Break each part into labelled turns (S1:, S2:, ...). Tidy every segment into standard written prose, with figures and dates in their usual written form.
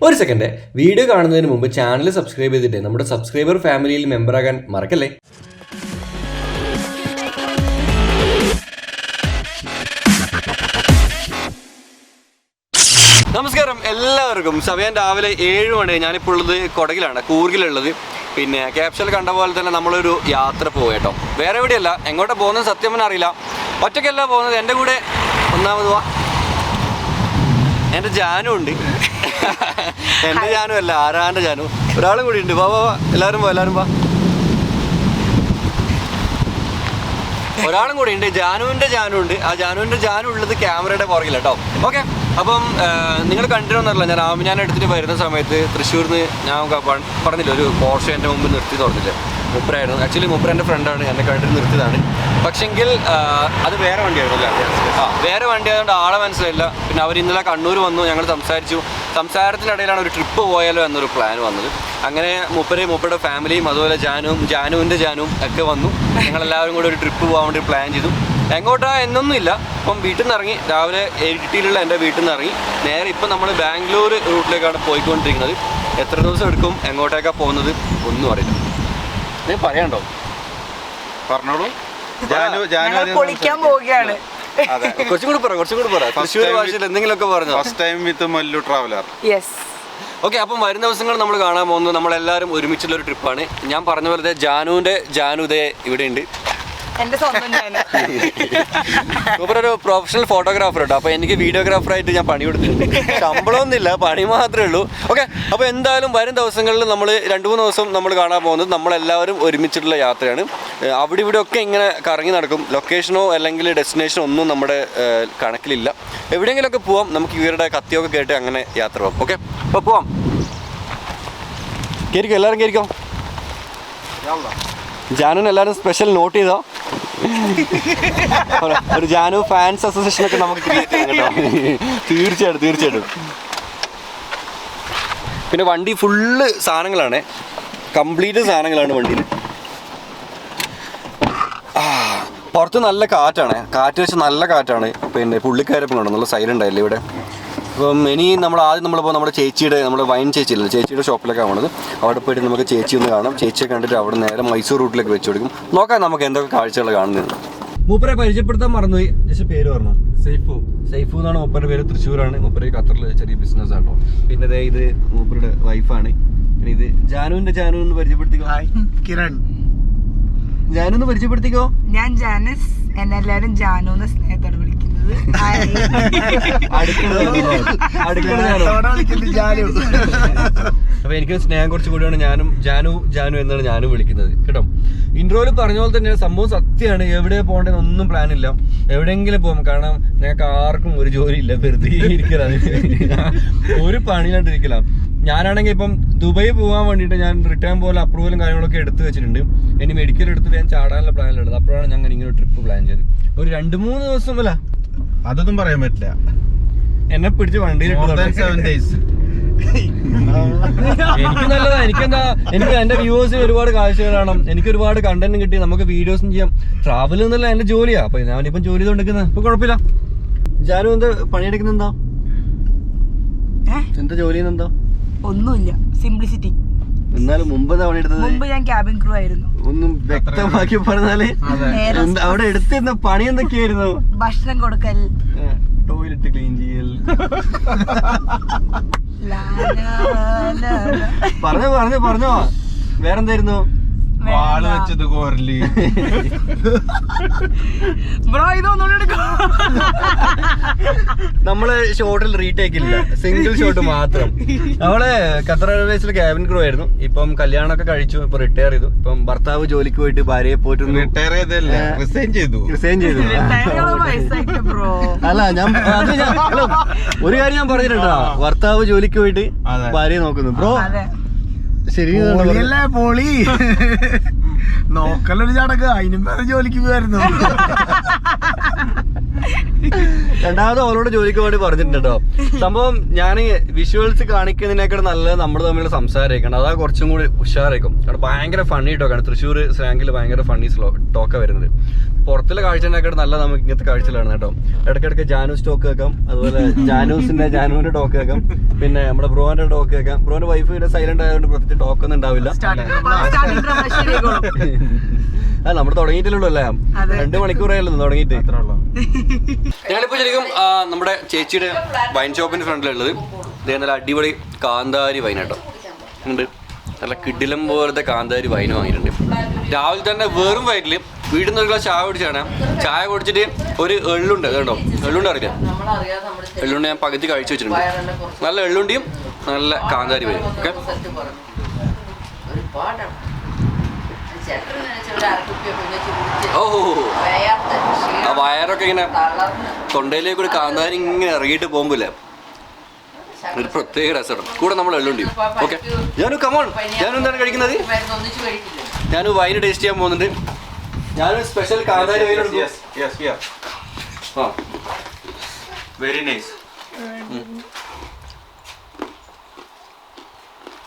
S1: ഒരു second, video കാണുന്നതിന് മുമ്പ് ചാനൽ സബ്സ്ക്രൈബ് ചെയ്തിട്ട് നമ്മുടെ സബ്സ്ക്രൈബർ ഫാമിലിയിൽ മെമ്പറാകാൻ മറക്കല്ലേ. നമസ്കാരം എല്ലാവർക്കും. സമയം രാവിലെ 7 മണി. ഞാനിപ്പോൾ ഉള്ളത് കൊടകിലാണ്, കൂർഗിലുള്ളത്. പിന്നെ ക്യാപ്ഷനിൽ കണ്ട പോലെ തന്നെ നമ്മളൊരു യാത്ര പോകും കേട്ടോ. വേറെ എവിടെയല്ല, എങ്ങോട്ടാ പോകുന്നത് സത്യം പറഞ്ഞാൽ അറിയില്ല. ഒറ്റയ്ക്കല്ല പോകുന്നത്, എൻ്റെ കൂടെ ഒന്നാമത് എൻ്റെ ജാനു ഉണ്ട്. എൻ്റെ ജാനു അല്ല, ആരാൻ്റെ ജാനു. ഒരാളും കൂടി ഉണ്ട്. വാ എല്ലാവരും വാ. ഒരാളും കൂടി ഉണ്ട്, ജാനുവിൻ്റെ ജാനു ഉണ്ട്. ആ ജാനുവിൻ്റെ ജാനു ഉള്ളത് ക്യാമറയുടെ പുറകിൽ കേട്ടോ. ഓക്കെ, അപ്പം നിങ്ങൾ കണ്ടിരുന്നല്ല, ഞാൻ ആമിനാൻ എടുത്തിട്ട് വരുന്ന സമയത്ത് തൃശ്ശൂരിൽ നിന്ന് ഞാൻ പറഞ്ഞില്ല, ഒരു പോർഷെ എൻ്റെ മുമ്പ് നിർത്തി തുറന്നില്ല. മുപ്പരായിരുന്നു. ആക്ച്വലി മുപ്പര എൻ്റെ ഫ്രണ്ടാണ്, എന്നെ കണ്ടിട്ട് നിർത്തിയതാണ്. പക്ഷെങ്കിൽ അത് വേറെ വണ്ടിയായിരുന്നു അല്ലേ? വേറെ വണ്ടി ആയതുകൊണ്ട് ആളെ മനസ്സിലായില്ല. പിന്നെ അവർ ഇന്നലെ കണ്ണൂർ വന്നു, ഞങ്ങൾ സംസാരിച്ചു. സംസാരത്തിനിടയിലാണ് ഒരു ട്രിപ്പ് പോയാലോ എന്നൊരു പ്ലാൻ വന്നത്. അങ്ങനെ മുപ്പരുടെ ഫാമിലിയും അതുപോലെ ജാനുവിൻ്റെ ജാനുവും ഒക്കെ വന്നു. ഞങ്ങളെല്ലാവരും കൂടെ ഒരു ട്രിപ്പ് പോകാൻ വേണ്ടി പ്ലാൻ ചെയ്തു. എങ്ങോട്ടാ എന്നൊന്നുമില്ല. അപ്പം വീട്ടിൽ നിന്ന് ഇറങ്ങി, രാവിലെ 8 എൻ്റെ വീട്ടിൽ നിന്ന് ഇറങ്ങി നേരെ ഇപ്പം നമ്മൾ ബാംഗ്ലൂർ റൂട്ടിലേക്കാണ് പോയിക്കൊണ്ടിരിക്കുന്നത്. എത്ര ദിവസം എടുക്കും, എങ്ങോട്ടേക്കാണ് പോകുന്നത് ഒന്നും അറിയില്ല. നീ പറയാണ്ടോ? പറഞ്ഞോളൂ.
S2: പൊളിക്കാൻ പോവുകയാണ്.
S1: കുറച്ചും കൂടി പറ. തൃശ്ശൂർ ഭാഷയിൽ എന്തെങ്കിലുമൊക്കെ പറഞ്ഞു.
S3: First time with Mallu traveller.
S2: Yes.
S1: Okay, അപ്പം വരും ദിവസങ്ങൾ നമ്മൾ കാണാൻ പോകുന്നത് നമ്മളെല്ലാവരും ഒരുമിച്ചുള്ളൊരു ട്രിപ്പാണ്. ഞാൻ പറഞ്ഞ പോലെ ജാനു ദേ ഇവിടെ ഉണ്ട്.
S2: എന്റെ സ്വന്തം
S1: ഒരു പ്രൊഫഷണൽ ഫോട്ടോഗ്രാഫർ കേട്ടോ. അപ്പോൾ എനിക്ക് വീഡിയോഗ്രാഫറായിട്ട് ഞാൻ പണി കൊടുത്തിട്ടുണ്ട്. ശമ്പളമൊന്നുമില്ല, പണി മാത്രമേ ഉള്ളൂ. ഓക്കെ, അപ്പോൾ എന്തായാലും വരും ദിവസങ്ങളിൽ നമ്മൾ 2-3 ദിവസം നമ്മൾ കാണാൻ പോകുന്നത് നമ്മളെല്ലാവരും ഒരുമിച്ചിട്ടുള്ള യാത്രയാണ്. അവിടെ ഇവിടെ ഒക്കെ ഇങ്ങനെ കറങ്ങി നടക്കും. ലൊക്കേഷനോ അല്ലെങ്കിൽ ഡെസ്റ്റിനേഷനോ ഒന്നും നമ്മുടെ കണക്കിലില്ല. എവിടെയെങ്കിലുമൊക്കെ പോവാം. നമുക്ക് ഇവരുടെ കത്തിയൊക്കെ കേട്ട് അങ്ങനെ യാത്ര പോകാം. ഓക്കെ, അപ്പോൾ പോവാം. കയറിക്കോ, എല്ലാവരും കയറിക്കോ. ജാനുവിന് എല്ലാവരും സ്പെഷ്യൽ നോട്ട് ചെയ്തോ. ഒരു ജാനു ഫാൻസ് അസോസിയേഷനൊക്കെ നമുക്ക് ക്രിയേറ്റ് ചെയ്യാം കേട്ടോ. തീർച്ചയായിട്ടും. പിന്നെ വണ്ടി ഫുള്ള് സാധനങ്ങളാണ്, കംപ്ലീറ്റ് സാധനങ്ങളാണ് വണ്ടിയിൽ. പുറത്ത് നല്ല കാറ്റാണ്, കാറ്റ് വെച്ച് നല്ല കാറ്റാണ്. പിന്നെ പുള്ളിക്കാരപ്പം കണ്ടോ, നല്ല സൈലൻ്റ് ആയില്ലേ ഇവിടെ. അപ്പം ഇനി നമ്മളിപ്പോൾ നമ്മുടെ നമ്മുടെ വൈൻ ചേച്ചിയുടെ ഷോപ്പിലേക്കാണ് പോകുന്നത്. അവിടെ പോയിട്ട് നമുക്ക് ചേച്ചി ഒന്ന് കാണാം. ചേച്ചിയെ കണ്ടിട്ട് അവിടെ നേരെ മൈസൂർ റൂട്ടിലേക്ക് വെച്ച് കൊടുക്കും. നോക്കാം നമുക്ക് എന്തൊക്കെ കാഴ്ചകൾ കാണുന്നത്. മൂപ്പരെ പരിചയപ്പെടുത്താൻ മറന്നുപോയി. ജസ്റ്റ് പേര് പറഞ്ഞു. സൈഫു എന്നാണ് മൂപ്പരുടെ പേര്. തൃശ്ശൂരാണ്. മൂപ്പര് ഖത്തറിൽ ചെറിയ ബിസിനസ് ആണോ. പിന്നെ ഇത് മൂപ്പരുടെ വൈഫാണ്. പിന്നെ ഇത് ജാനു എന്ന് പരിചയപ്പെടുത്തിക്കോ.
S4: കിരൺ.
S1: ജാനു എന്ന് പരിചയപ്പെടുത്തിക്കോ.
S2: ഞാൻ ജാനസ്, എന്നെല്ലാരും ജാനു എന്ന് സ്നേഹത്തോടെ വിളിക്കുന്നത്.
S1: അപ്പൊ എനിക്ക് സ്നേഹം കുറച്ച് കൂടിയാണ്. ജാനു എന്നാണ് ഞാനും വിളിക്കുന്നത് കേട്ടോ. ഇൻട്രോയിൽ പറഞ്ഞ പോലെ തന്നെ സംഭവം സത്യമാണ്. എവിടെ പോകേണ്ടതെന്ന് ഒന്നും പ്ലാൻ ഇല്ല. എവിടെയെങ്കിലും പോകും. കാരണം ഞങ്ങൾക്ക് ആർക്കും ഒരു ജോലി ഇല്ല, വെറുതെ ഇരിക്കലാണ്, ഒരു പണിയിലാണ്ടിരിക്കലാണ്. ഞാനാണെങ്കിൽ ഇപ്പം ദുബായി പോകാൻ വേണ്ടിയിട്ട് ഞാൻ റിട്ടേൺ പോലെ അപ്രൂവലും കാര്യങ്ങളൊക്കെ എടുത്ത് വെച്ചിട്ടുണ്ട്. ഇനി മെഡിക്കൽ എടുത്തിട്ട് ഞാൻ ചാടാനുള്ള പ്ലാനിലുള്ളത്. അപ്പോഴാണ് ഞങ്ങൾ ഇങ്ങനെ ട്രിപ്പ് പ്ലാൻ ചെയ്തത്. ഒരു 2-3 ദിവസം അല്ല,
S3: അതൊന്നും പറയാൻ പറ്റില്ല.
S1: എന്നെ പിടിച്ച് വണ്ടിയിൽ എനിക്ക് നല്ലതാ. എനിക്ക് എന്റെ വ്യൂവേഴ്സിന് ഒരുപാട് കാഴ്ചകൾ കാണാം. എനിക്ക് ഒരുപാട് കണ്ടന്റ് കിട്ടി. നമുക്ക് വീഡിയോസും ചെയ്യാം. ട്രാവൽ എന്നല്ല എന്റെ ജോലിയാ. അപ്പൊ ഞാനിപ്പം ജോലി ചെയ്തോണ്ടിരിക്കുന്നത്. ഇപ്പൊ കുഴപ്പമില്ല. ജാനു എന്താ പണിയെടുക്കുന്ന? എന്താ ജോലി? എന്താ?
S2: ഒന്നുമില്ല, സിംപ്ലിസിറ്റി.
S1: എന്നാലും മുമ്പ്
S2: ഞാൻ ക്യാബിൻ ക്രൂ ആയിരുന്നു.
S1: ഒന്നും വ്യക്തമാക്കി പറഞ്ഞാല് അവിടെ എടുത്തിരുന്ന പണി എന്തൊക്കെയായിരുന്നു?
S2: ഭക്ഷണം കൊടുക്കൽ,
S1: ടോയ്ലറ്റ് ക്ലീൻ ചെയ്യൽ. പറഞ്ഞോ വേറെന്തായിരുന്നു?
S3: വാള് വെച്ചത് കോരല്.
S2: ബ്രോ ഇതൊന്നും
S1: നമ്മള് ഷോട്ടിൽ റീടേക്ക് ഇല്ല, സിംഗിൾ ഷോട്ട് മാത്രം. നമ്മള് ഖത്തർ എയർവേസിൽ ക്യാബിൻ ക്രൂ ആയിരുന്നു. ഇപ്പം കല്യാണമൊക്കെ കഴിച്ചു, ഇപ്പൊ റിട്ടയർ ചെയ്തു. ഇപ്പം ഭർത്താവ് ജോലിക്ക് പോയിട്ട് ഭാര്യയെ പോയിട്ട്
S3: റിട്ടയർ ചെയ്തല്ല, റിസൈൻ ചെയ്തു.
S1: അല്ല ഒരു കാര്യം ഞാൻ പറഞ്ഞിട്ടുണ്ടോ, ഭർത്താവ് ജോലിക്ക് പോയിട്ട് ഭാര്യയെ നോക്കുന്നു. ബ്രോ ശരി
S4: പൊളി നോക്കലൊരു ചടങ്ങ്. അതിനും വേറെ ജോലിക്ക് പോയായിരുന്നു.
S1: രണ്ടാമത് അവളോട് ജോലിക്ക് വേണ്ടി പറഞ്ഞിട്ടുണ്ട് കേട്ടോ. സംഭവം ഞാൻ വിഷ്വൽസ് കാണിക്കുന്നതിനേക്കാൾ നല്ലത് നമ്മൾ തമ്മിലുള്ള സംസാരമായിരിക്കണം. അതാ കുറച്ചും കൂടി ഉഷാറായിരിക്കും. കാരണം ഭയങ്കര ഫണ്ണി ടോക്കാണ്. തൃശ്ശൂർ സ്ലാങ്ങിൽ ഭയങ്കര ഫണ്ണി ടോക്കാണ് വരുന്നത്. പുറത്തുള്ള കാഴ്ചേക്കാൾ നല്ല നമുക്ക് ഇങ്ങനത്തെ കാഴ്ചകളാണ് കേട്ടോ. ഇടയ്ക്കിടയ്ക്ക് ജാനൂസ് ടോക്ക് കേൾക്കാം, അതുപോലെ ജാനുവിന്റെ ടോക്ക് കേൾക്കാം, പിന്നെ നമ്മുടെ ബ്രോന്റെ ടോക്ക് കേൾക്കാം. ബ്രോന്റെ വൈഫ് പിന്നെ സൈലന്റ് ആയതുകൊണ്ട് പ്രത്യേകിച്ച് ടോക്കൊന്നും ഉണ്ടാവില്ല. നമ്മൾ തുടങ്ങിയിട്ടില്ലല്ലോ അല്ലേ, 2 മണിക്കൂറായല്ലോ തുടങ്ങിയിട്ട്. ഞങ്ങളിപ്പോ ശരിക്കും നമ്മുടെ ചേച്ചിയുടെ വൈൻ ഷോപ്പിന്റെ ഫ്രണ്ടിലുള്ളത് ഇതേ നല്ല അടിപൊളി കാന്താരി വൈൻ കേട്ടോ ഉണ്ട്. നല്ല കിടിലം പോലത്തെ കാന്താരി വൈൻ വാങ്ങിയിട്ടുണ്ട്. രാവിലെ തന്നെ വെറും വയറ്റില് വീട്ടിൽ നിന്ന് ഒരു ഗ്ലാസ് ചായ കുടിച്ചാണ്. ചായ കുടിച്ചിട്ട് ഒരു എള്ളുണ്ട് കേട്ടോ. എള്ളുണ്ട് അറിയാം, എള്ളുണ്ട് ഞാൻ പകുതി കഴിച്ചു വെച്ചിട്ടുണ്ട്. നല്ല എള്ളുണ്ടിയും നല്ല കാന്താരി വൈൻ. ഓക്കെ, ഓ ആ വയറൊക്കെ ഇങ്ങനെ തൊണ്ടയിലേക്ക് ഒരു കാന്താരി ഇങ്ങനെ ഇറങ്ങിയിട്ട് പോകുമ്പോലെ ഒരു പ്രത്യേക രസമാണ്. കൂടെ നമ്മൾ എള്ളുണ്ടി. ഓക്കെ, ഞാനു കമോൺ, ഞാനും എന്താണ് കഴിക്കുന്നത്? ഞാനും വൈന് ടേസ്റ്റ് ചെയ്യാൻ പോകുന്നുണ്ട്. ഞാനൊരു സ്പെഷ്യൽ കാന്താരി വൈൻ എടുക്കും.
S3: Very nice.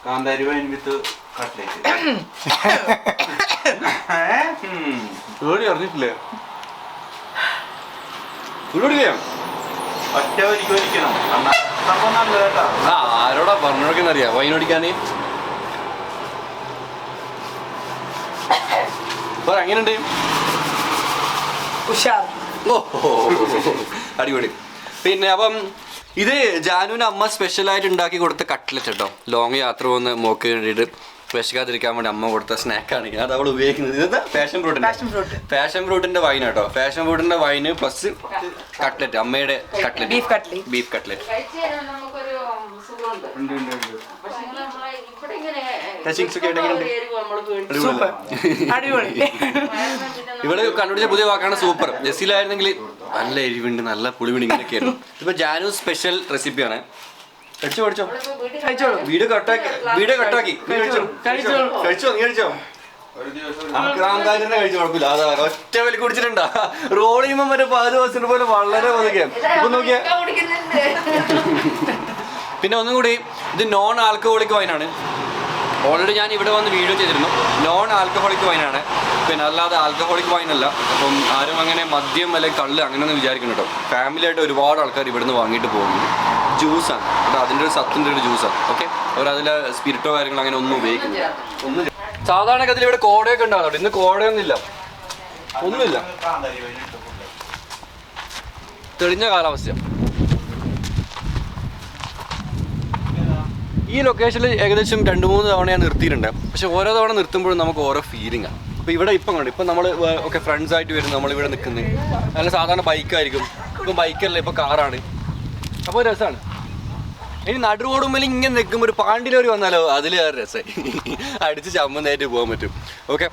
S3: കാന്താരി വൈൻ വിത്ത് കട്ട്ലേറ്റ്.
S1: അറിഞ്ഞിട്ടില്ലേ? കുടിക്കാം. ആരോടാ പറഞ്ഞോടൊക്കെ അറിയാം വൈൻ ഓടിക്കാന്. എങ്ങനെയുണ്ട്? അടിപൊളി. പിന്നെ അപ്പം ഇത് ജാനുവിന് അമ്മ സ്പെഷ്യലായിട്ട് ഉണ്ടാക്കി കൊടുത്ത കട്ട്ലറ്റ് കേട്ടോ. ലോങ് യാത്ര പോകുന്ന മോക്ക് വേണ്ടിയിട്ട് വിശക്കാതിരിക്കാൻ വേണ്ടി അമ്മ കൊടുത്ത സ്നാക്കാണ്. അത് അവൾ ഉപയോഗിക്കുന്നത്. ഇത് പാഷൻ ഫ്രൂട്ടിന്റെ വൈൻ കേട്ടോ. പാഷൻ ഫ്രൂട്ടിന്റെ വൈന് പ്ലസ് കട്ട്ലറ്റ്, അമ്മയുടെ കട്ട്ലറ്റ്, ബീഫ് കട്ട്ലറ്റ്. ഇവിടെ കണ്ടുപിടിച്ച പുതിയ വാക്കാണ് സൂപ്പർ. ജെസ്സിലായിരുന്നെങ്കിൽ നല്ല എരിവുണ്ട്, നല്ല പുളിവിണ്ട്, ഇങ്ങനെയൊക്കെ ആയിരുന്നു. ഇപ്പൊ ജാനു സ്പെഷ്യൽ റെസിപ്പിയാണ്. വീഡിയോ കട്ടാക്കി കഴിച്ചോ. കാന്താരിനെ കഴിച്ചു കുഴപ്പമില്ല. അതാ ഒറ്റ വലി കുടിച്ചിട്ടുണ്ടാ. റോൾ ചെയ്യുമ്പോ മറ്റേ 10 ദിവസത്തിന് പോലെ വളരെ പതുക്കെ. ഇപ്പൊ നോക്കിയാ. പിന്നെ ഒന്നും കൂടി, ഇത് നോൺ ആൽക്കഹോളിക് വൈനാണ്. ഓൾറെഡി ഞാൻ ഇവിടെ വന്ന് വീഡിയോ ചെയ്തിരുന്നു. നോൺ ആൽക്കഹോളിക് വൈനാണ്, പിന്നെ അല്ലാതെ ആൽക്കഹോളിക് വൈനല്ല. അപ്പം ആരും അങ്ങനെ മദ്യം അല്ലെങ്കിൽ കള്ള് അങ്ങനെയൊന്നും വിചാരിക്കുന്നു കേട്ടോ. ഫാമിലി ആയിട്ട് ഒരുപാട് ആൾക്കാർ ഇവിടുന്ന് വാങ്ങിയിട്ട് പോകുന്നുണ്ട്. ജ്യൂസാണ് കേട്ടോ, അതിൻ്റെ ഒരു സത്തിൻ്റെ ഒരു ജ്യൂസാണ്. ഓക്കെ, അവരതിൽ സ്പിരിറ്റോ കാര്യങ്ങളോ അങ്ങനെ ഒന്നും ഉപയോഗിക്കുന്നില്ല. ഒന്നും സാധാരണ ഗതിയിൽ ഇവിടെ കോടയൊക്കെ ഉണ്ടാകുന്നുണ്ട്. ഇന്ന് കോടയൊന്നുമില്ല, ഒന്നുമില്ല, തെളിഞ്ഞ കാലാവസ്ഥ. ഈ ലൊക്കേഷനിൽ ഏകദേശം 2-3 തവണ ഞാൻ നിർത്തിയിട്ടുണ്ട്. പക്ഷെ ഓരോ തവണ നിർത്തുമ്പോഴും നമുക്ക് ഓരോ ഫീലിംഗാണ്. ഇപ്പോൾ ഇവിടെ ഇപ്പം കണ്ടു, ഇപ്പം നമ്മൾ ഒക്കെ ഫ്രണ്ട്സായിട്ട് വരുന്നു, നമ്മളിവിടെ നിൽക്കുന്നത്. അല്ല സാധാരണ ബൈക്കായിരിക്കും, ഇപ്പം ബൈക്കല്ല, ഇപ്പോൾ കാറാണ്. അപ്പോൾ രസമാണ്. ഇനി നടു റോഡുമ്പോൾ ഇങ്ങനെ നിൽക്കുമ്പോൾ ഒരു പാണ്ടിലോരി വന്നാലോ, അതിൽ വേറെ രസമായി അടിച്ച് ചമ്മന്നായിട്ട് പോകാൻ പറ്റും. Okay,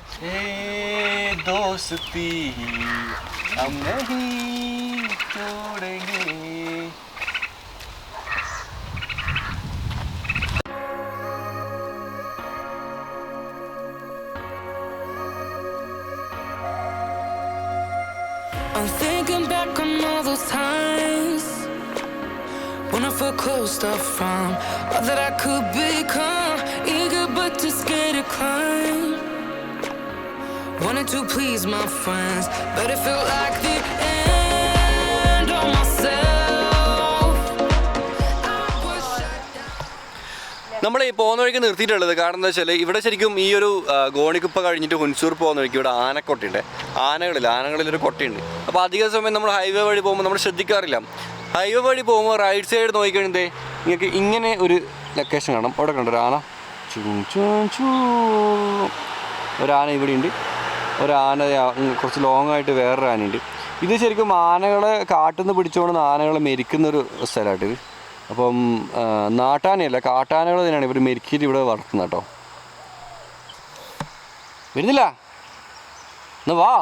S5: I'm thinking back on all those times when I felt closed off from all that I could become, eager but too scared to climb. Wanted to please my friends, but it felt like the end of myself.
S1: നമ്മൾ ഈ പോകുന്ന വഴിക്ക് നിർത്തിയിട്ടുള്ളത് കാരണം എന്താ വെച്ചാൽ ഇവിടെ ശരിക്കും ഈ ഒരു ഗോണിക്കുപ്പ കഴിഞ്ഞിട്ട് ഹുൻസൂർ പോകുന്ന വഴിക്ക് ഇവിടെ ആനക്കൊട്ടയുണ്ട്. ആനകളിലൊരു കൊട്ടയുണ്ട്. അപ്പോൾ അധിക സമയം നമ്മൾ ഹൈവേ വഴി പോകുമ്പോൾ നമ്മൾ ശ്രദ്ധിക്കാറില്ല. ഹൈവേ വഴി പോകുമ്പോൾ റൈറ്റ് സൈഡ് നോക്കിക്കഴിഞ്ഞാൽ നിങ്ങൾക്ക് ഇങ്ങനെ ഒരു ലൊക്കേഷൻ കാണാം. അവിടെ കണ്ടോ, ഒരു ആന, ഒരാന ഇവിടെ ഉണ്ട്, ഒരാന കുറച്ച് ലോങ് ആയിട്ട് വേറൊരു ആനയുണ്ട്. ഇത് ശരിക്കും ആനകളെ കാട്ടിൽ നിന്ന് പിടിച്ചുകൊണ്ട് ആനകളെ മെരിക്കുന്നൊരു സ്ഥലമായിട്ട് ഇത്. അപ്പം നാട്ടാനയല്ല, കാട്ടാനകൾ തന്നെയാണ് ഇവർ മെരുക്കിയിട്ട് ഇവിടെ വളർത്തുന്നത് കേട്ടോ. വരുന്നില്ല, എന്നാ വാ.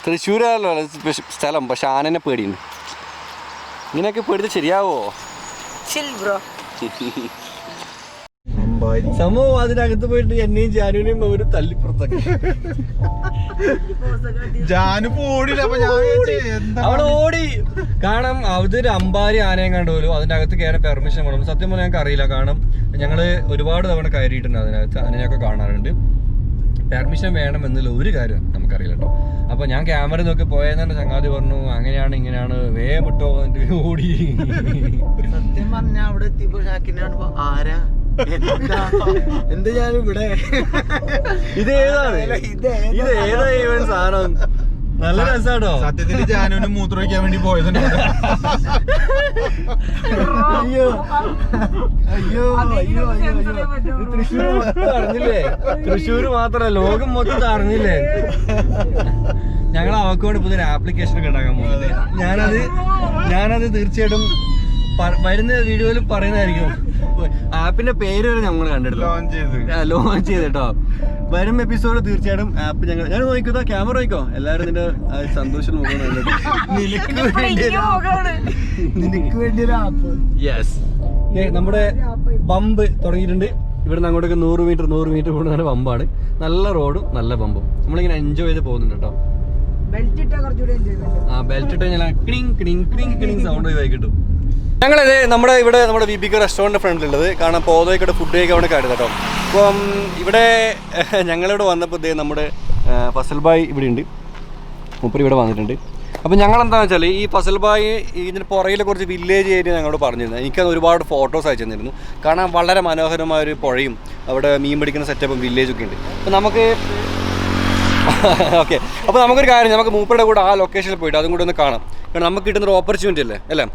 S1: തൃശ്ശൂരല്ലോ സ്ഥലം, പക്ഷെ ആനനെ പേടിയുണ്ട്. ഇങ്ങനെയൊക്കെ പേടിച്ച് ശരിയാവോ? സംഭവം അതിനകത്ത് പോയിട്ട് എന്നെയും ജാനുവിനെയും ഒരു തല്ലിപ്പുറത്തൊക്കെ
S4: ജാനു ഓടില്ല. അപ്പൊ ഞാൻ
S1: അവിടെ ഓടി. കാരണം അതൊരു അമ്പാരി ആനയും കണ്ടുപോലും അതിന്റെ അകത്ത് കയറാൻ പെർമിഷൻ വേണം. സത്യം പറഞ്ഞാൽ ഞങ്ങൾക്ക് അറിയില്ല. കാരണം ഞങ്ങള് ഒരുപാട് തവണ കയറിയിട്ടുണ്ട് അതിനകത്ത്, ആനയൊക്കെ കാണാറുണ്ട്. പെർമിഷൻ വേണം എന്നുള്ള ഒരു കാര്യം നമുക്കറിയില്ല കേട്ടോ. അപ്പൊ ഞാൻ ക്യാമറ നോക്കി പോയെന്നെ ചങ്ങാതി പറഞ്ഞു അങ്ങനെയാണ് ഇങ്ങനെയാണ് വേഗം വിട്ടോ എന്നിട്ട് ഓടി.
S4: സത്യം പറഞ്ഞ അവിടെ എത്തിയപ്പോ ഷാക്കിനാണ് ആരാ എന്ത് ഞാനിവിടെ
S1: ഇതേതാണ് ഇതേതാ ഈവൻ സാധനം. നല്ല രസാട്ടോ.
S4: സത്യത്തിൽ ജാനുവിന് മൂത്രമൊഴിക്കാൻ വേണ്ടി പോയതുണ്ട്.
S1: അയ്യോ അയ്യോ അയ്യോ അയ്യോ തൃശ്ശൂർ മൊത്തം അറിഞ്ഞില്ലേ? തൃശ്ശൂർ മാത്രല്ല ലോകം മൊത്തം അറിഞ്ഞില്ലേ? ഞങ്ങൾ അവർക്ക് വേണ്ടി പുതിയൊരു ആപ്ലിക്കേഷൻ ഒക്കെ ഉണ്ടാക്കാൻ പോകുന്നത്. ഞാനത് തീർച്ചയായിട്ടും വരുന്ന വീഡിയോയിൽ പറയുന്നതായിരിക്കും. ആപ്പിന്റെ പേര് വരെ ഞങ്ങൾ കണ്ടിട്ടില്ല. ലോഞ്ച് ചെയ്ത് കേട്ടോ. വരും എപ്പിസോഡ് തീർച്ചയായിട്ടും ആപ്പ് ഞാൻ നോക്കിക്കോ, ക്യാമറ നോക്കോ, എല്ലാരും നിന്റെ സന്തോഷം നോക്കുന്നത്.
S2: നിനക്ക് വേണ്ടി ഒരു ആപ്പ്.
S1: യെസ്, നമ്മുടെ പമ്പ് തുടങ്ങിയിട്ടുണ്ട്. ഇവിടുന്ന് അങ്ങോട്ടേക്ക് 100 മീറ്റർ പോകുന്ന പമ്പാണ്. നല്ല റോഡും നല്ല പമ്പും. നമ്മളിങ്ങനെ എൻജോയ് ചെയ്ത് പോകുന്നുണ്ട് കേട്ടോ.
S2: ബെൽറ്റ് ഇട്ടാ കുറച്ചുകൂടി എൻജോയ് ചെയ്യാം.
S1: ബെൽറ്റ് ഇട്ട് ഞാൻ cling cling cling cling sound ഒഴിവായി കിട്ടും. ഞങ്ങളിത് നമ്മുടെ VPK റെസ്റ്റോറൻറ്റ് ഫ്രണ്ടിലുള്ളത്. കാരണം പോതോയ്ക്കോടെ ഫുഡ് കഴിക്കാൻ അവിടെ കാര്യം കേട്ടോ. അപ്പം ഇവിടെ ഞങ്ങളിവിടെ വന്നപ്പോൾ ഇതേ നമ്മുടെ ഫസൽ ഭായ് ഇവിടെ ഉണ്ട്. മൂപ്പര് ഇവിടെ വന്നിട്ടുണ്ട്. അപ്പം ഞങ്ങളെന്താണെന്ന് വെച്ചാൽ ഈ ഫസൽ ഭായ് ഇതിന് പുറകിലെ കുറച്ച് വില്ലേജ് ഏരിയ ഞങ്ങളോട് പറഞ്ഞിരുന്നു. എനിക്കത് ഒരുപാട് ഫോട്ടോസ് അയച്ചു തന്നിരുന്നു. കാണാൻ വളരെ മനോഹരമായൊരു പുഴയും അവിടെ മീൻ പിടിക്കുന്ന സെറ്റപ്പും വില്ലേജൊക്കെ ഉണ്ട്. അപ്പം നമുക്ക് ഓക്കെ, അപ്പോൾ നമുക്കൊരു കാര്യം, നമുക്ക് മൂപ്പരുടെ കൂടെ ആ ലൊക്കേഷനിൽ പോയിട്ട് അതും കൂടെ ഒന്ന് കാണാം. കാരണം നമുക്ക് കിട്ടുന്നൊരു ഓപ്പർച്യൂണിറ്റി അല്ലേ.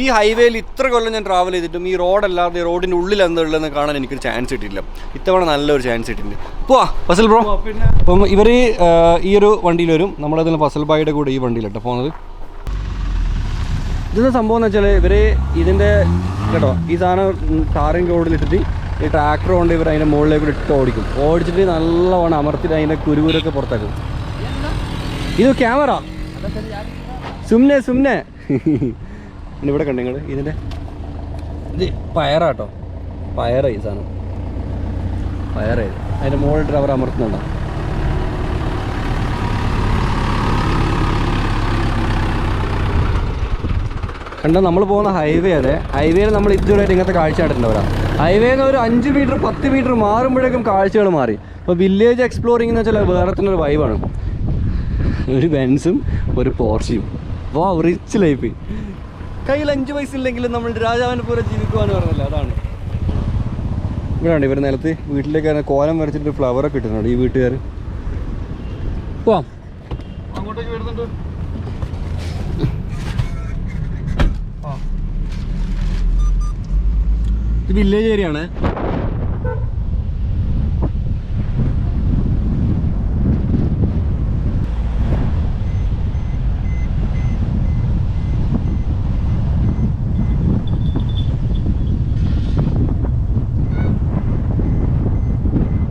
S1: ഈ ഹൈവേയിൽ ഇത്ര കൊല്ലം ഞാൻ ട്രാവൽ ചെയ്തിട്ടും ഈ റോഡല്ലാതെ റോഡിൻ്റെ ഉള്ളിൽ എന്തുള്ളതെന്ന് കാണാൻ എനിക്കൊരു ചാൻസ് കിട്ടിയില്ല. ഇത്തവണ നല്ലൊരു ചാൻസ് കിട്ടിയിട്ടുണ്ട്. പോവാ ഫസൽ ബ്രോ. അപ്പം ഇവർ ഈ ഒരു വണ്ടിയിൽ വരും. നമ്മളതിൽ ഫസൽ ഭായിയുടെ കൂടെ ഈ വണ്ടിയിലിട്ടോ പോകുന്നത്. ഇതെന്താ സംഭവം എന്ന് വെച്ചാൽ ഇവർ ഇതിൻ്റെ കേട്ടോ ഈ സാധനം ടാറിങ് റോഡിലിട്ടിട്ട് ഈ ട്രാക്ടർ കൊണ്ട് ഇവർ അതിൻ്റെ മുകളിലേക്ക് ഇട്ട് ഓടിച്ചിട്ട് നല്ലവണ്ണം അമർത്തിട്ട് അതിൻ്റെ കുരുകുരൊക്കെ പുറത്താക്കും. ഇത് ക്യാമറ സുമ്നെ ഇവിടെ കണ്ടു നിങ്ങൾ. ഇതിൻ്റെ ഇത് പയറാട്ടോ, പയറായി സാധനം, പയറായി അതിൻ്റെ മുകളിലിട്ട് അവർ അമർത്തുന്നുണ്ടോ. കണ്ടോ നമ്മൾ പോകുന്ന ഹൈവേ അതെ. ഹൈവേയിൽ നമ്മൾ ഇതുവരെയായിട്ട് ഇങ്ങനത്തെ കാഴ്ച കണ്ടിട്ടുണ്ടാവില്ല. ഹൈവേന്ന് ഒരു 5 മീറ്റർ 10 മീറ്റർ മാറുമ്പോഴേക്കും കാഴ്ചകൾ മാറി. അപ്പോൾ വില്ലേജ് എക്സ്പ്ലോറിംഗ് എന്ന് വെച്ചാൽ വേറെ തന്നെ ഒരു വൈബാണ്. ഒരു ബെൻസും ഒരു പോർഷയും. വാ റിച്ച് ലൈഫ്. കയ്യിൽ 5 പൈസ ഇല്ലെങ്കിലും നമ്മൾ രാജാവിനെ പോലെ ജീവിക്കുവാന്ന് പറഞ്ഞല്ലോ, അതാണ്. ഇവിടെ ഉണ്ട് ഇവർ നിലത്ത് വീട്ടിലേക്ക് കോലം വരച്ചിട്ട് ഫ്ലവറൊക്കെ ഇട്ടിട്ടുണ്ട് ഈ വീട്ടുകാർ. പോവാം,
S4: അങ്ങോട്ടേക്ക് വരുന്നുണ്ട്.
S1: ഇത് വില്ലേജ് ഏരിയ ആണ്.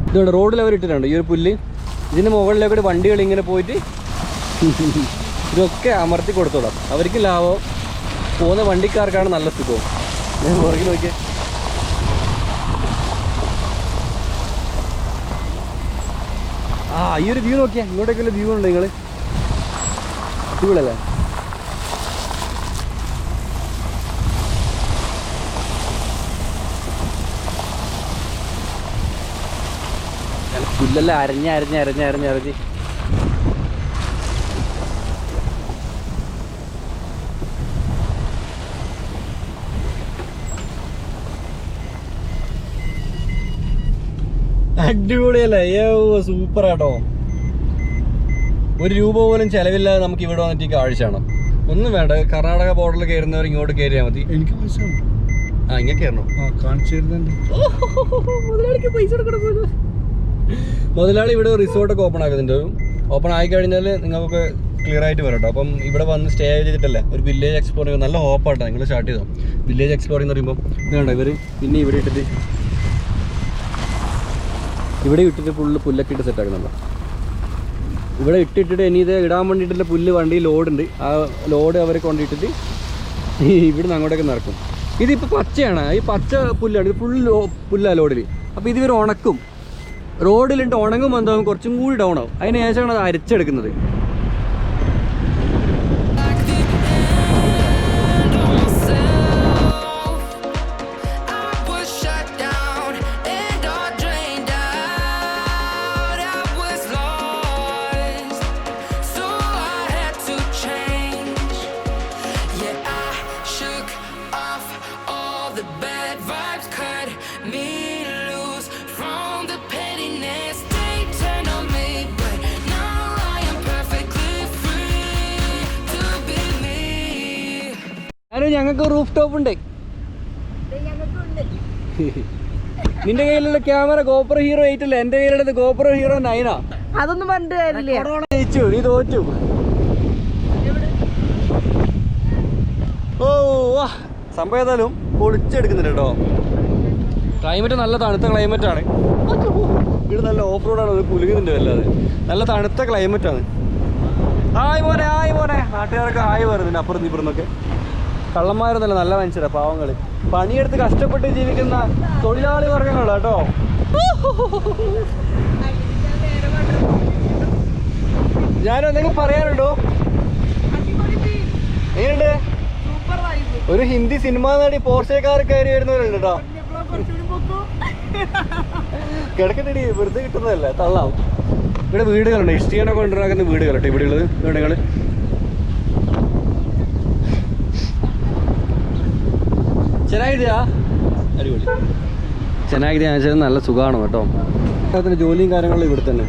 S1: ഇതുകൊണ്ട് റോഡിൽ അവർ ഇട്ടിട്ടുണ്ട് ഈ ഒരു പുല്ല്. ഇതിന് മുകളിലേക്ക് വണ്ടികൾ ഇങ്ങനെ പോയിട്ട് ഇതൊക്കെ അമർത്തി കൊടുത്തോളാം. അവർക്ക് ലാഭം, പോകുന്ന വണ്ടിക്കാർക്കാണ് നല്ല സുഖവും. ഞാൻ പുറകിൽ നോക്കിയേ, ഈ ഒരു വ്യൂ നോക്കിയാ, ഇങ്ങോട്ടേക്കുള്ള വ്യൂ ഉണ്ട് നിങ്ങൾ. അടിപൊളിയല്ലേ? പുല്ലെല്ലാം അരഞ്ഞ് അടിപൊളിയല്ലേ? സൂപ്പർ ആട്ടോ. 1 രൂപ പോലും ചെലവില്ലാതെ നമുക്ക് ഇവിടെ വന്നിട്ട് ഈ കാഴ്ചയാണ്. ഒന്നും വേണ്ട, കർണാടക ബോർഡറിൽ കയറുന്നവർ ഇങ്ങോട്ട് കയറിയാൽ മതി.
S4: എനിക്ക് പൈസ
S1: ഇങ്ങനെ കയറണം.
S4: കാണിച്ചു തരുന്നുണ്ട്.
S1: മുതലാളിക്ക് പൈസ കൊടുക്കണം പോലും. മുതലാളി ഇവിടെ റിസോർട്ടൊക്കെ ഓപ്പൺ ആക്കുന്നുണ്ട്. ഓപ്പൺ ആയി കഴിഞ്ഞാൽ നിങ്ങൾക്ക് ക്ലിയർ ആയിട്ട് വരട്ടോ. അപ്പം ഇവിടെ വന്ന് സ്റ്റേ ചെയ്തിട്ടല്ലേ ഒരു വില്ലേജ് എക്സ്പ്ലോറിങ്. നല്ല ഹോപ്പാട്ടോ നിങ്ങൾ സ്റ്റാർട്ട് ചെയ്തോ. വില്ലേജ് എക്സ്പ്ലോറിംഗ് എന്ന് പറയുമ്പോൾ ഇതുണ്ടോ ഇവർ പിന്നെ ഇവിടെ ഇട്ടിട്ട് പുല്ലൊക്കെ ഇട്ട് സെറ്റാക്കുന്നുണ്ടോ. ഇവിടെ ഇട്ടിട്ട് ഇനി ഇത് ഇടാൻ വേണ്ടിയിട്ടുള്ള പുല്ല് വണ്ടി ലോഡുണ്ട്. ആ ലോഡ് അവർ കൊണ്ടിട്ടിട്ട് ഇവിടുന്ന് അങ്ങോട്ടേക്ക് നടക്കും. ഇതിപ്പോൾ പച്ചയാണ്, ഈ പച്ച പുല്ലാണ്, ഇത് ഫുൾ പുല്ലാണ് ലോഡിൽ. അപ്പോൾ ഇതിവർ ഉണക്കും, റോഡിലിട്ട് ഉണങ്ങുമ്പോൾ എന്താകും കുറച്ചും കൂടി ഡൗൺ ആവും. അതിന് ശേഷമാണ് അത് അരച്ചെടുക്കുന്നത്. ഞങ്ങൾക്ക് റൂഫ് ടോപ്പ് ഉണ്ട്. നിന്റെ കയ്യിലുള്ള ക്യാമറ ഗോപ്രോ ഹീറോ 8 അല്ലേ, എന്റെ കയ്യിലുള്ളത് ഗോപ്രോ ഹീറോ 9
S2: അതൊന്നും പറഞ്ഞിട്ട് കാര്യമില്ല.
S1: ജയിച്ചു, നീ തോറ്റു. ഓ വാ, സംഭവം ഏതായാലും പൊളിച്ചെടുക്കുന്നുണ്ട് കേട്ടോ. ക്ലൈമറ്റ് നല്ല തണുത്ത ക്ലൈമറ്റാണ്. ഇവിടെ നല്ല ഓഫ് റോഡാണ്, അത് കുലുങ്ങുന്നുണ്ട് വല്ലാതെ. നല്ല തണുത്ത ക്ലൈമറ്റാണ്. ഹായ് മോനെ, ഹായ് മോനെ. നാട്ടുകാരൊക്കെ ഹായ് പറയുന്നുണ്ട് അപ്പുറത്ത് ഇപ്പുറത്തൊക്കെ. കള്ളന്മാരൊന്നല്ല, നല്ല മനുഷ്യരാ, പാവങ്ങൾ. പണിയെടുത്ത് കഷ്ടപ്പെട്ട് ജീവിക്കുന്ന തൊഴിലാളി വർഗ്ഗങ്ങളാ കേട്ടോ. ഞാനെന്തെങ്കിലും പറയാനുണ്ടോ? എങ്ങനെയുണ്ട്? ഒരു ഹിന്ദി സിനിമ നടി പോർഷക്കാർ കയറി വരുന്നവരുണ്ട് കേട്ടോ. കിടക്കട്ടടി, വെറുതെ കിട്ടുന്നതല്ല, തള്ളാവും. ഇവിടെ വീടുകളുണ്ട്, ഇഷ്ടികനൊക്കെ കൊണ്ടുണ്ടാക്കുന്ന വീടുകൾ കേട്ടോ ഇവിടെയുള്ളത്. വീടുകൾ ಚೆನ್ನಾಗಿದೆಯಾ? അടിപൊളി, ಚೆನ್ನಾಗಿದೆയാ വെച്ചാൽ നല്ല സുഖമാണ് കേട്ടോ. അതിന് ജോലിയും കാര്യങ്ങളും ഇവിടെ തന്നെ.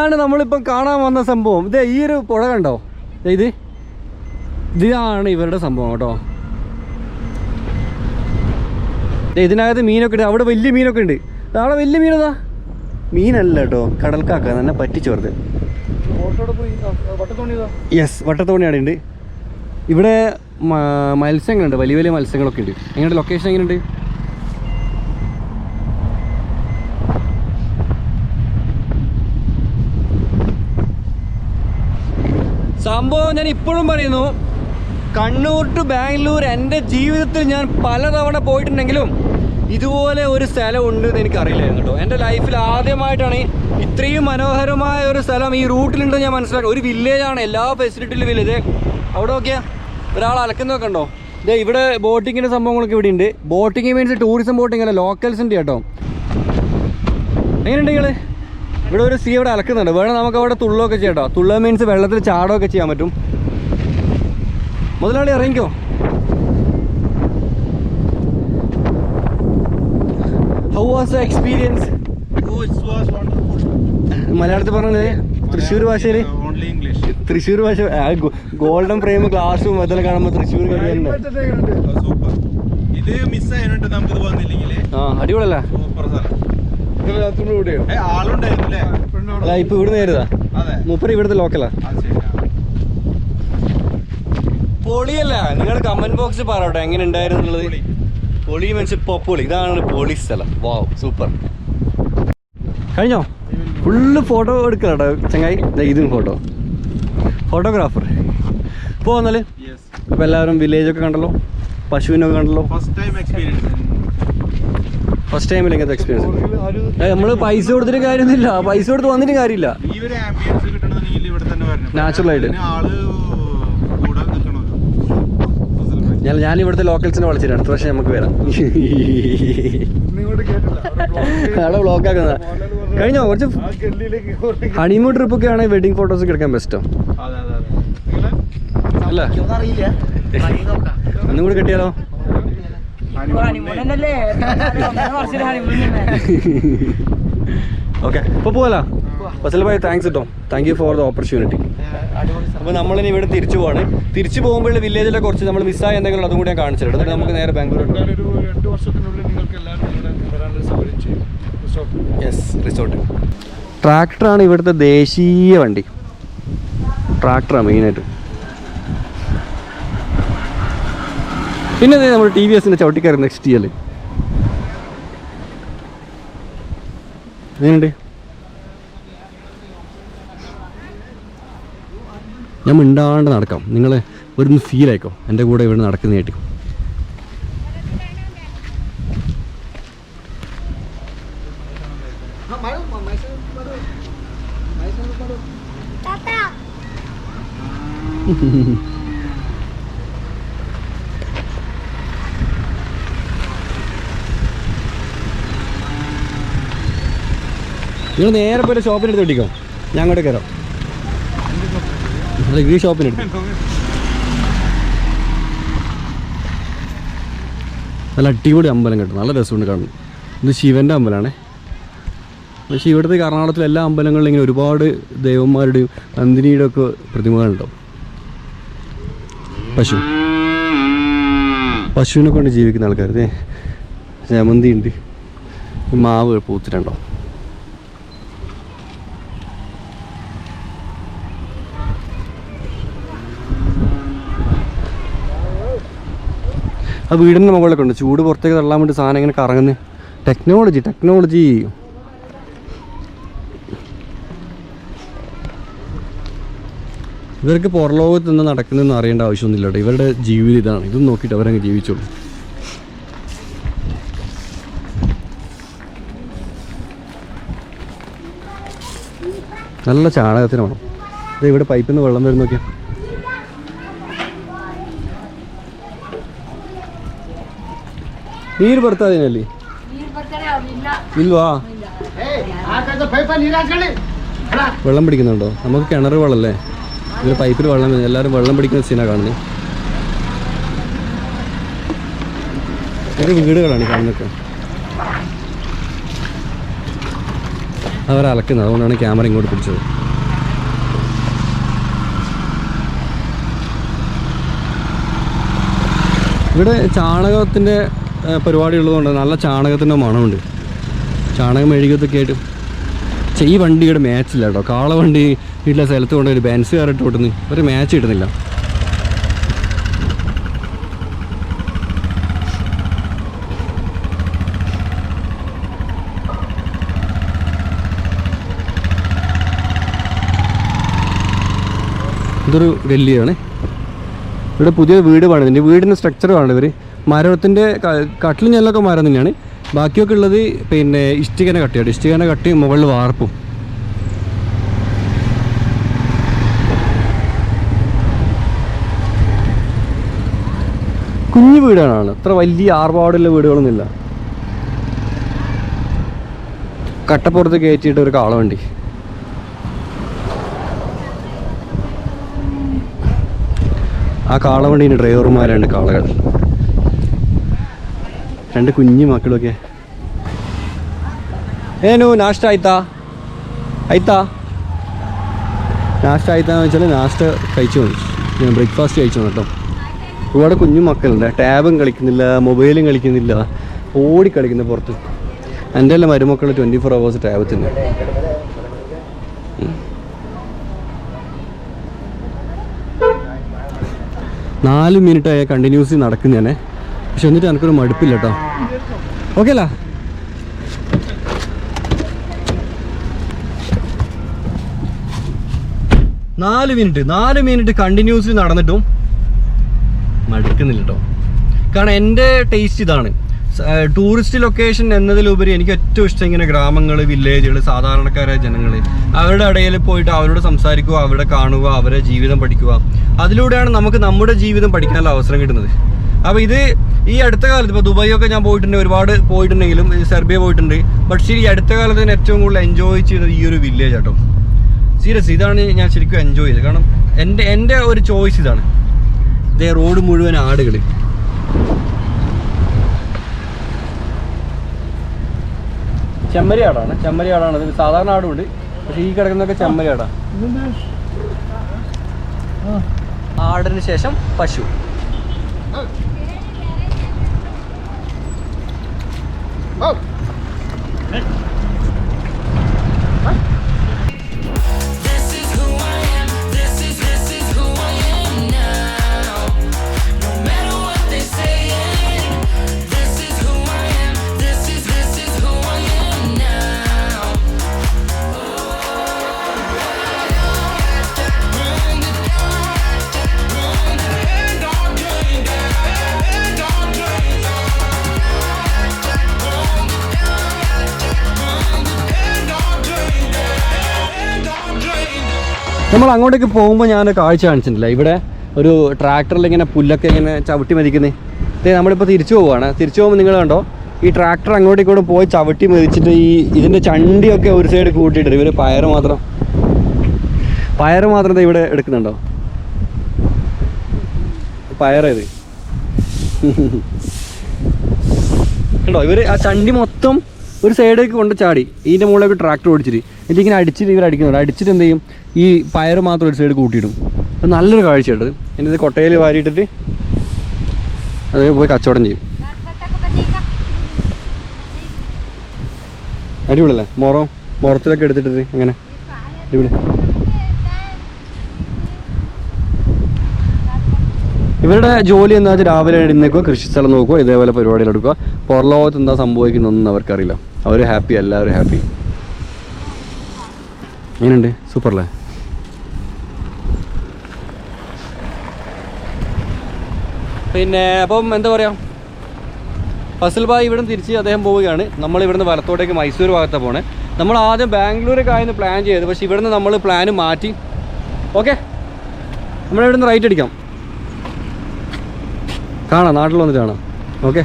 S1: ആണ് നമ്മളിപ്പം കാണാൻ വന്ന സംഭവം. ഇത് ഈ ഒരു പുഴ കണ്ടോ? ഇതാണ് ഇവരുടെ സംഭവം കേട്ടോ. ഇതിനകത്ത് മീനൊക്കെ ഉണ്ട്, അവിടെ വലിയ മീനൊക്കെ ഉണ്ട്. അവിടെ വലിയ മീനതാ, മീനല്ല കേട്ടോ, കടൽക്കാക്ക തന്നെ പറ്റിച്ചു വെറുതെ. യെസ്, വട്ടത്തോണി അവിടെ ഉണ്ട്. ഇവിടെ മത്സ്യങ്ങളുണ്ട്, വലിയ വലിയ മത്സ്യങ്ങളൊക്കെ ഉണ്ട്. എങ്ങനെയുണ്ട് ലൊക്കേഷൻ? എങ്ങനെയുണ്ട്? സംഭവം ഞാൻ ഇപ്പോഴും പറയുന്നു, കണ്ണൂർ ടു ബാംഗ്ലൂർ എൻ്റെ ജീവിതത്തിൽ ഞാൻ പലതവണ പോയിട്ടുണ്ടെങ്കിലും ഇതുപോലെ ഒരു സ്ഥലം ഉണ്ട് എന്ന് എനിക്കറിയില്ലായിരുന്നു കേട്ടോ. എൻ്റെ ലൈഫിൽ ആദ്യമായിട്ടാണ് ഇത്രയും മനോഹരമായ ഒരു സ്ഥലം ഈ റൂട്ടിലുണ്ടെന്ന് ഞാൻ മനസ്സിലാക്കുക. ഒരു വില്ലേജാണ്, എല്ലാ ഫെസിലിറ്റിയിലും വില്ലേജ്. അവിടെ നോക്കിയാൽ ഒരാൾ അലക്കുന്നൊക്കെ ഉണ്ടോ? ഇവിടെ ബോട്ടിങ്ങിൻ്റെ സംഭവങ്ങളൊക്കെ ഇവിടെ ഉണ്ട്. ബോട്ടിങ് മീൻസ് ടൂറിസം ബോട്ടിങ് അല്ല, ലോക്കൽസിൻ്റെ കേട്ടോ. എങ്ങനെയുണ്ട് നിങ്ങൾ? ഇവിടെ ഒരു സ്ത്രീ അവിടെ അലക്കുന്നുണ്ട്. വേണം നമുക്ക് അവിടെ തുള്ളൊക്കെ ചെയ്യാം കേട്ടോ. തുള്ള മീൻസ് വെള്ളത്തിൽ ചാടമൊക്കെ ചെയ്യാൻ പറ്റും. മുതലാളി ഇറങ്ങിക്കോ. How was the experience? മലയാളത്തിൽ പറഞ്ഞത് തൃശ്ശൂർ ഭാഷയിൽ, തൃശ്ശൂർ ഭാഷ ഗോൾഡൻ ഫ്രെയിം ഗ്ലാസും അതെല്ലാം കാണുമ്പോൾ തൃശ്ശൂർ കളിയുണ്ട്. ആ അടിപൊളിയല്ല? അല്ല ഇപ്പൊ ഇവിടുന്ന് കയറുതാ, മൂപ്പര് ഇവിടുത്തെ ലോക്കലാ. പൊളിയല്ല? നിങ്ങൾ കമന്റ് ബോക്സിൽ പറയട്ടെ എങ്ങനെ ഉണ്ടായിരുന്നു എന്നുള്ളത്. പൊളി മനുഷ്യ പൊളി, ഇതാണ് പൊളി സ്ഥലം. വാവ്, സൂപ്പർ. കഴിഞ്ഞോ? ഫുള്ള് ഫോട്ടോ എടുക്കട്ടോ ചങ്ങായി. ഇതും ഫോട്ടോഗ്രാഫർ. പോന്നാല്. അപ്പൊ എല്ലാവരും വില്ലേജൊക്കെ കണ്ടല്ലോ, പശുവിനൊക്കെ കണ്ടല്ലോ. ഫസ്റ്റ് ടൈമിൽ ഇങ്ങനത്തെ എക്സ്പീരിയൻസ്. നമ്മള് പൈസ കൊടുത്തിട്ട് കാര്യമൊന്നുമില്ല, പൈസ കൊടുത്ത് വന്നിട്ട് കാര്യമില്ല. നാച്ചുറലായിട്ട് ഞാൻ ഇവിടുത്തെ ലോക്കൽസിനെ വിളിച്ചിട്ട് അടുത്ത പ്രാവശ്യം നമുക്ക് വരാം. അവിടെ ബ്ലോക്ക് ആക്കുന്ന കഴിഞ്ഞോ? കുറച്ച് ഹണിമൂൺ ട്രിപ്പൊക്കെ ആണെങ്കിൽ വെഡിങ് ഫോട്ടോസ് ഒക്കെ എടുക്കാൻ ബെസ്റ്റോ അല്ല? ഒന്നും കൂടി കിട്ടിയാലോ? ഓക്കെ, ഇപ്പോൾ പോകാലോ? ഫസൽ ഭായ് താങ്ക്സ് കേട്ടോ, thank you for the opportunity. അപ്പോൾ നമ്മളിനി ഇവിടെ തിരിച്ചു പോവാണ്. തിരിച്ചു പോകുമ്പോൾ വില്ലേജിലെ കുറച്ച് നമ്മൾ മിസ്സായ എന്തെങ്കിലും അതും കൂടി ഞാൻ കാണിച്ചിട്ടുണ്ട്. എന്നിട്ട് നമുക്ക് നേരെ ബാംഗ്ലൂർ. Yes, resort. ട്രാക്ടറാണ് ഇവിടുത്തെ ദേശീയ വണ്ടി. ട്രാക്ടറാണ് മെയിനായിട്ട്. പിന്നെ നമ്മൾ ടി വി എസിൻ്റെ ചവിട്ടിക്കാർ നെക്സ്റ്റ് ചെയ്യല് എങ്ങനെയുണ്ട്? ഞാൻ മിണ്ടാണ്ട് നടക്കാം, നിങ്ങൾ ഒരു ഫീൽ ആയിക്കോ എൻ്റെ കൂടെ ഇവിടെ നടക്കുന്നതായിട്ട്. നിങ്ങൾ നേരെ പോയി ഷോപ്പിനെടുത്ത് കിട്ടിക്കോ, ഞാൻ അങ്ങോട്ട് കയറാം. അല്ല, ഈ ഷോപ്പിനെടുത്ത് നല്ല അടിപൊളി അമ്പലം കേട്ടോ, നല്ല രസമുണ്ട് കാണുന്നു. ഇത് ശിവൻ്റെ അമ്പലമാണേ. പക്ഷേ ഇവിടുത്തെ കർണാടകത്തിലെ എല്ലാ അമ്പലങ്ങളിലും ഇങ്ങനെ ഒരുപാട് ദേവന്മാരുടെയും നന്ദിനിയുടെ ഒക്കെ പ്രതിമകളുണ്ടാവും. പശുവിനെ കൊണ്ട് ജീവിക്കുന്ന ആൾക്കാർ. ജമന്തി ഉണ്ട്, മാവ് പൂത്തിട്ടുണ്ടോ. ആ വീടിൻ്റെ മുകളിലൊക്കെ ഉണ്ട്, ചൂട് പുറത്തേക്ക് തള്ളാൻ വേണ്ടി സാധനം ഇങ്ങനെ കറങ്ങുന്ന ടെക്നോളജി. ഇവർക്ക് പുറലോകത്ത് നിന്ന് നടക്കുന്നതെന്ന് അറിയേണ്ട ആവശ്യമൊന്നുമില്ല കേട്ടോ. ഇവരുടെ ജീവിതം ഇതാണ്, ഇതും നോക്കിയിട്ട് അവരങ്ങ് ജീവിച്ചോളൂ. നല്ല ചാണകത്തിന് വേണം. ഇത് ഇവിടെ പൈപ്പിൽ നിന്ന് വെള്ളം വരുന്ന നോക്കിയാൽ ನೀರು ಬರ್ತಾ ಇದೀನಲ್ಲಿ ഇൽവാ. വെള്ളം പിടിക്കുന്നുണ്ടോ? നമുക്ക് കിണർ വെള്ളമല്ലേ, ഇതിൽ പൈപ്പിൽ വെള്ളം, എല്ലാവരും വെള്ളം പിടിക്കുന്ന സീനാണ് കാണുന്നത്. ഒരു വീടുകളാണ് ഈ കാണുന്നതൊക്കെ. അവരലക്കുന്നത്, അതുകൊണ്ടാണ് ക്യാമറ ഇങ്ങോട്ട് പിടിച്ചത്. ഇവിടെ ചാണകത്തിൻ്റെ പരിപാടി ഉള്ളതുകൊണ്ട് നല്ല ചാണകത്തിൻ്റെ മണമുണ്ട്. ചാണകം മെഴുകിയതൊക്കെ ആയിട്ട്. ഈ വണ്ടിയുടെ മാച്ചില്ല കേട്ടോ. കാള വണ്ടി വീട്ടിലെ സ്ഥലത്ത് കൊണ്ട് ഒരു ബെൻസ് കാറിട്ട് ഓട്ടുന്നു, ഒരു മാച്ച് കിട്ടുന്നില്ല. ഇതൊരു ഗല്ലിയാണ്. ഇവിടെ പുതിയ വീട് പണിതിൻ്റെ, വീടിൻ്റെ സ്ട്രക്ചർ കാണുന്നത് ഇവർ മരത്തിൻ്റെ കട്ടിലും ഞെല്ലൊക്കെ മരം തന്നെയാണ്. ബാക്കിയൊക്കെ ഉള്ളത് പിന്നെ ഇഷ്ടികനെ കട്ടിയാണ്. ഇഷ്ടികനെ കട്ടി മുകളിൽ വാർപ്പും. കുഞ്ഞു വീടാണ്, അത്ര വലിയ ആർഭാടുള്ള വീടുകളൊന്നുമില്ല. കട്ടപ്പുറത്ത് കയറ്റിയിട്ട് ഒരു കാളവണ്ടി. ആ കാളവണ്ടീൻ്റെ ഡ്രൈവർമാരാണ് കാളകൾ. രണ്ട് കുഞ്ഞു മക്കളൊക്കെ. ഏനു നാഷ്ട ആയിത്താ നാഷ്ട ആയിത്താന്ന് വെച്ചാൽ നാഷ്ട കഴിച്ചു വന്നു, ഞാൻ ബ്രേക്ക്ഫാസ്റ്റ് കഴിച്ചു കേട്ടോ. ഒരുപാട് കുഞ്ഞു മക്കളുണ്ട്. ടാബും കളിക്കുന്നില്ല, മൊബൈലും കളിക്കുന്നില്ല, ഓടി കളിക്കുന്ന പുറത്ത്. എൻ്റെ എല്ലാം മരുമക്കൾ 24 hours ടാബ് തന്നെ. 4 മിനിറ്റായ കണ്ടിന്യൂസ്ലി നടക്കുന്നതാണ്. പക്ഷെ എന്നിട്ട് എനിക്കൊരു മടുപ്പില്ല കേട്ടോ. ഓക്കെ അല്ല? 4 മിനിറ്റ് കണ്ടിന്യൂസ്ലി നടന്നിട്ടും മടുക്കുന്നില്ല കേട്ടോ. കാരണം എൻ്റെ ടേസ്റ്റ് ഇതാണ്. ടൂറിസ്റ്റ് ലൊക്കേഷൻ എന്നതിലുപരി എനിക്ക് ഏറ്റവും ഇഷ്ടം ഇങ്ങനെ ഗ്രാമങ്ങൾ, വില്ലേജുകൾ, സാധാരണക്കാരായ ജനങ്ങൾ, അവരുടെ ഇടയിൽ പോയിട്ട് അവരോട് സംസാരിക്കുക, അവരെ കാണുക, അവരെ ജീവിതം പഠിക്കുക. അതിലൂടെയാണ് നമുക്ക് നമ്മുടെ ജീവിതം പഠിക്കാനുള്ള അവസരം കിട്ടുന്നത്. അപ്പോൾ ഇത് ഈ അടുത്ത കാലത്ത് ഇപ്പോൾ ദുബായൊക്കെ ഞാൻ പോയിട്ടുണ്ട്, ഒരുപാട് പോയിട്ടുണ്ടെങ്കിലും സെർബിയ പോയിട്ടുണ്ട്. പക്ഷേ ഈ അടുത്ത കാലത്ത് ഞാൻ ഏറ്റവും കൂടുതൽ എൻജോയ് ചെയ്തത് ഈ ഒരു വില്ലേജ് കേട്ടോ. സീരിയസ്, ഇതാണ് ഞാൻ ശരിക്കും എൻജോയ് ചെയ്തത്. കാരണം എൻ്റെ ഒരു ചോയ്സ് ഇതാണ്. ഇതേ റോഡ് മുഴുവൻ ആടുകൾ. ചെമ്മരിയാടാണ്, ചെമ്മരിയാടാണ്. ഇത് സാധാരണ ആടുണ്ട്, പക്ഷെ ഈ കിടക്കുന്നതൊക്കെ ചെമ്മരിയാടാ. ആടിന് ശേഷം പശു. നമ്മൾ അങ്ങോട്ടേക്ക് പോകുമ്പോൾ ഞാൻ കാഴ്ച കാണിച്ചിട്ടില്ല. ഇവിടെ ഒരു ട്രാക്ടറിൽ ഇങ്ങനെ പുല്ലൊക്കെ ഇങ്ങനെ ചവിട്ടി മതിക്കുന്നത്. നമ്മളിപ്പോൾ തിരിച്ചു പോവുകയാണ്. തിരിച്ചു പോകുമ്പോൾ നിങ്ങൾ കണ്ടോ, ഈ ട്രാക്ടർ അങ്ങോട്ടേക്കൂടെ പോയി ചവിട്ടി മതിച്ചിട്ട് ഇതിൻ്റെ ചണ്ടിയൊക്കെ ഒരു സൈഡ് കൂട്ടിയിട്ട് ഇവർ പയറ് മാത്രം ഇവിടെ എടുക്കുന്നുണ്ടോ? പയറേത് കണ്ടോ, ഇവർ ആ ചണ്ടി മൊത്തം ഒരു സൈഡേക്ക് കൊണ്ട് ചാടി ഇതിൻ്റെ മുകളിലേക്ക് ട്രാക്ടർ ഓടിച്ചിട്ട് ഇതിങ്ങനെ അടിച്ചിട്ട് ഇവർ അടിക്കുന്നുണ്ട്. അടിച്ചിട്ട് എന്ത് ചെയ്യും, ഈ പയറ് മാത്രം ഒരു സൈഡ് കൂട്ടിയിടും. അത് നല്ലൊരു കാഴ്ചയുണ്ട്. ഇനി ഇത് കൊട്ടയിൽ വാരിയിട്ടിട്ട് അത് പോയി കച്ചവടം ചെയ്യും. അടിപൊളിയല്ലേ? മുറത്തിലൊക്കെ എടുത്തിട്ട് അങ്ങനെ അടിപൊളി. ഇവരുടെ ജോലി എന്താ വെച്ചാൽ രാവിലെ എഴുന്നേക്കുക, കൃഷി സ്ഥലം നോക്കുക, ഇതേപോലെ പരിപാടികൾ എടുക്കുക. പുറലോകത്ത് എന്താ സംഭവിക്കുന്നൊന്നും അവർക്കറിയില്ല. അവർ ഹാപ്പി, എല്ലാവരും ഹാപ്പി. എങ്ങനെയുണ്ട്? സൂപ്പറല്ലേ? പിന്നെ അപ്പം എന്താ പറയുക, ഫസൽ ഭായ് ഇവിടുന്ന് തിരിച്ച് അദ്ദേഹം പോവുകയാണ്. നമ്മൾ ഇവിടുന്ന് വലത്തോട്ടേക്ക് മൈസൂർ ഭാഗത്താണ് പോണേ. നമ്മൾ ആദ്യം ബാംഗ്ലൂരൊക്കെ ആയിരുന്നു പ്ലാൻ ചെയ്തത്, പക്ഷേ ഇവിടുന്ന് നമ്മൾ പ്ലാൻ മാറ്റി. ഓക്കെ, നമ്മളിവിടുന്ന് റൈറ്റ് അടിക്കാം. കാണാം, നാട്ടിൽ വന്നിട്ട് കാണാം. ഓക്കെ,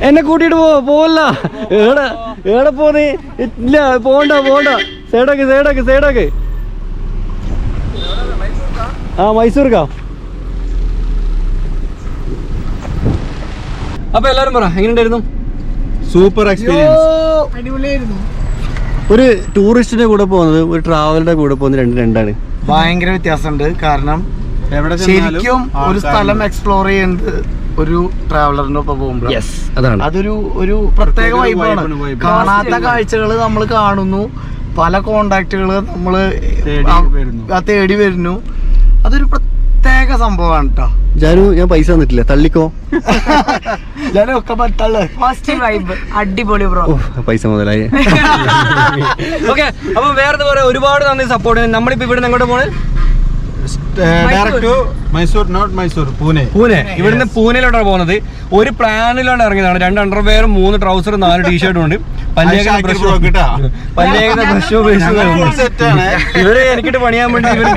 S1: എന്നെ കൂട്ടിയിട്ട് പോവല്ല. ഏടെ പോന്നേ? ഇല്ല, പോണ്ട. സൈഡാക്ക്. ആ, മൈസൂർക്കാ. അപ്പൊ എല്ലാരും പറ, എങ്ങനെയുണ്ടായിരുന്നു?
S4: Super experience.
S2: അടിപൊളിയായിരുന്നു.
S1: ഒരു ടൂറിസ്റ്റിന്റെ കൂടെ പോകുന്നത് ഒരു ട്രാവലിന്റെ കൂടെ പോകുന്നത് രണ്ടാണ്.
S4: ഭയങ്കര വ്യത്യാസമുണ്ട്. കാരണം ശരിക്കും ഒരു സ്ഥലം എക്സ്പ്ലോർ ചെയ്യുന്നത് ഒരു ട്രാവലറിന്റെ ഒപ്പം പോകുമ്പോൾ
S1: അതാണ്,
S4: ഒരു പ്രത്യേക വൈബാണ്. കാണാത്ത കാഴ്ചകൾ നമ്മൾ കാണുന്നു, പല കോണ്ടാക്റ്റുകൾ നമ്മൾ തേടി വരുന്നു. അതൊരു പ്രത്യേക സംഭവമാണ് കേട്ടോ.
S1: ജാനു, ഞാൻ പൈസ തന്നിട്ടില്ല, തള്ളിക്കോ.
S4: ഒക്കെ പറ്റുള്ളൂ.
S2: അടിപൊളി ബ്രോ,
S1: പൈസ മുതലായി. ഓക്കെ, അപ്പൊ വേറെ പറയാ, ഒരുപാട് നന്ദി സപ്പോർട്ട്. നമ്മളിപ്പോ ഇവിടെ എങ്ങോട്ട് പോണ്? പൂനെ. ഇവിടുന്ന് പൂനെയിലോട്ടാണ് പോകുന്നത്. ഒരു പ്ലാനിലാണ് ഇറങ്ങിയതാണ്. 2 അണ്ടർവെയറും 3 ട്രൗസറും 4 ടീഷർട്ടും ഉണ്ട്. ഇവര് എനിക്കിട്ട് പണിയാൻ വേണ്ടി ഇവര്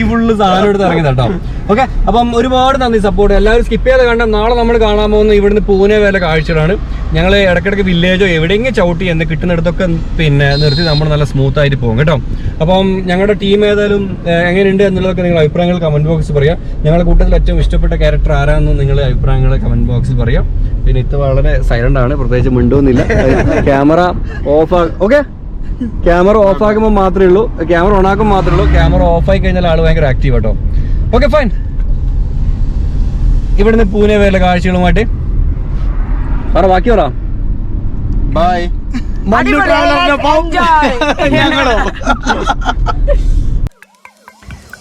S1: ഫുള്ള് സാധനം എടുത്ത് ഇറങ്ങിയതാട്ടോ. ഓക്കെ, അപ്പം ഒരുപാട് നന്ദി സപ്പോർട്ട്. എല്ലാവരും സ്കിപ്പ് ചെയ്ത് കണ്ട. നാളെ നമ്മൾ കാണാൻ പോകുന്ന ഇവിടുന്ന് പൂനെ വരെ കാഴ്ചകളാണ്. ഞങ്ങൾ ഇടയ്ക്കിടയ്ക്ക് വില്ലേജോ എവിടെയെങ്കിലും ചവിട്ടി എന്ന് കിട്ടുന്നിടത്തൊക്കെ പിന്നെ നിർത്തി നമ്മൾ നല്ല സ്മൂത്ത് ആയിട്ട് പോകും കേട്ടോ. അപ്പം ഞങ്ങളുടെ ടീം ഏതായാലും എങ്ങനെയുണ്ട് എന്നുള്ളതൊക്കെ നിങ്ങൾ അഭിപ്രായങ്ങൾ കമന്റ് ബോക്സിൽ പറയാം. ഞങ്ങളുടെ കൂട്ടത്തിൽ ഏറ്റവും ഇഷ്ടപ്പെട്ട ക്യാരക്ടർ ആരാണെന്ന് നിങ്ങളുടെ അഭിപ്രായങ്ങൾ കമന്റ് ബോക്സിൽ പറയാം. പിന്നെ ഇത് വളരെ സൈലന്റ് ആണ്, പ്രത്യേകിച്ച് മിണ്ടുന്നില്ല. ക്യാമറ ഓഫ് ആക്കുമ്പോൾ മാത്രമേ ഉള്ളൂ, ക്യാമറ ഓൺ ആക്കുമ്പോൾ മാത്രമേ ഉള്ളൂ. ക്യാമറ ഓഫ് ആയി കഴിഞ്ഞാൽ ആൾ ഭയങ്കര ആക്റ്റീവ് കേട്ടോ. Okay, fine. ഇവിടുന്ന് പൂനെ വരെ കാഴ്ചകളുമായിട്ട് ബാക്കി പറ.
S4: ബൈ.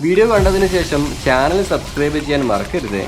S1: വീഡിയോ കണ്ടതിന് ശേഷം ചാനൽ സബ്സ്ക്രൈബ് ചെയ്യാൻ മറക്കരുത്.